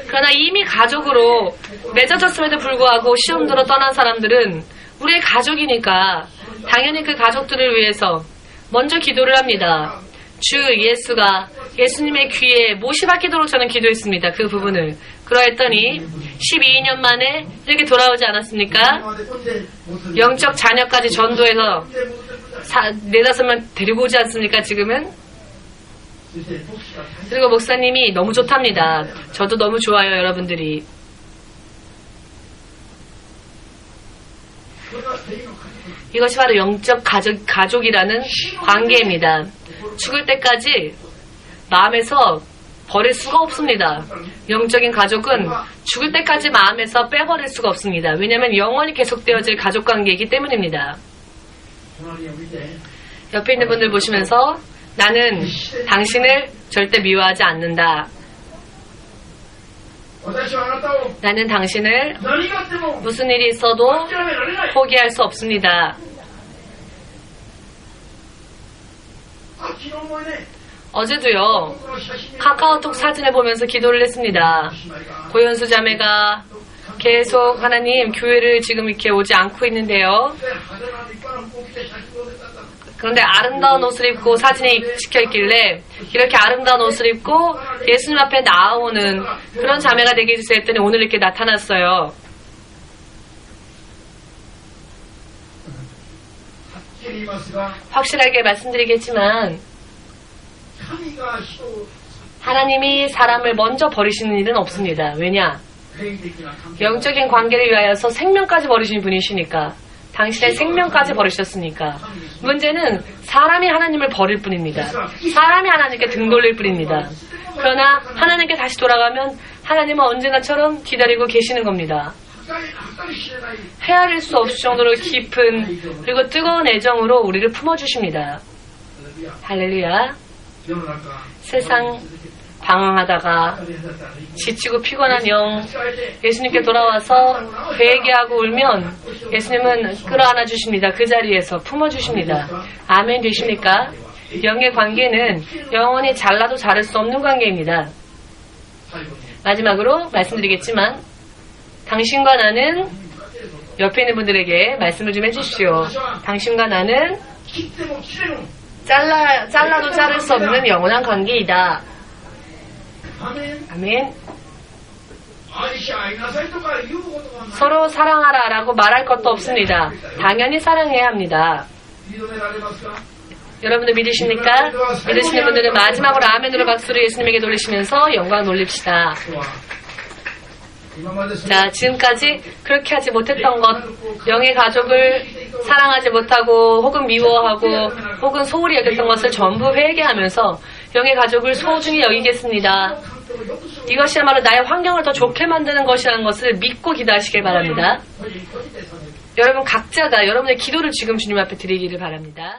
그러나 이미 가족으로 맺어졌음에도 불구하고 시험 들어 떠난 사람들은 우리의 가족이니까 당연히 그 가족들을 위해서 먼저 기도를 합니다. 주 예수가 예수님의 귀에 못이 박히도록 저는 기도했습니다. 그 부분을. 그러했더니 12년 만에 이렇게 돌아오지 않았습니까? 영적 자녀까지 전도해서 4-5명 데리고 오지 않습니까? 지금은? 그리고 목사님이 너무 좋답니다. 저도 너무 좋아요, 여러분들이. 이것이 바로 영적 가족이라는 관계입니다. 죽을 때까지 마음에서 버릴 수가 없습니다. 영적인 가족은 죽을 때까지 마음에서 빼버릴 수가 없습니다. 왜냐하면 영원히 계속되어질 가족관계이기 때문입니다. 옆에 있는 분들 보시면서 나는 당신을 절대 미워하지 않는다. 나는 당신을 무슨 일이 있어도 포기할 수 없습니다. 어제도요, 카카오톡 사진을 보면서 기도를 했습니다. 고현수 자매가 계속 하나님 교회를 지금 이렇게 오지 않고 있는데요. 그런데 아름다운 옷을 입고 사진에 찍혀있길래 이렇게 아름다운 옷을 입고 예수님 앞에 나오는 그런 자매가 되게 해주세요 했더니 오늘 이렇게 나타났어요. 확실하게 말씀드리겠지만 하나님이 사람을 먼저 버리시는 일은 없습니다. 왜냐? 영적인 관계를 위하여서 생명까지 버리신 분이시니까. 당신의 생명까지 버리셨으니까. 문제는 사람이 하나님을 버릴 뿐입니다. 사람이 하나님께 등 돌릴 뿐입니다. 그러나 하나님께 다시 돌아가면 하나님은 언제나처럼 기다리고 계시는 겁니다. 헤아릴 수 없을 정도로 깊은 그리고 뜨거운 애정으로 우리를 품어주십니다. 할렐루야. 세상 방황하다가 지치고 피곤한 영 예수님께 돌아와서 회개하고 울면 예수님은 끌어안아 주십니다. 그 자리에서 품어주십니다. 아멘 되십니까? 영의 관계는 영원히 잘라도 자를 수 없는 관계입니다. 마지막으로 말씀드리겠지만 당신과 나는 옆에 있는 분들에게 말씀을 좀 해주십시오. 당신과 나는 잘라도 자를 수 없는 영원한 관계이다. 아멘. 서로 사랑하라라고 말할 것도 없습니다. 당연히 사랑해야 합니다. 여러분들 믿으십니까? 믿으시는 분들은 마지막으로 아멘으로 박수를 예수님에게 돌리시면서 영광 돌립시다. 자, 지금까지 그렇게 하지 못했던 것, 영의 가족을 사랑하지 못하고 혹은 미워하고 혹은 소홀히 여겼던 것을 전부 회개하면서 영의 가족을 소중히 여기겠습니다. 이것이야말로 나의 환경을 더 좋게 만드는 것이라는 것을 믿고 기도하시길 바랍니다. 여러분 각자가 여러분의 기도를 지금 주님 앞에 드리기를 바랍니다.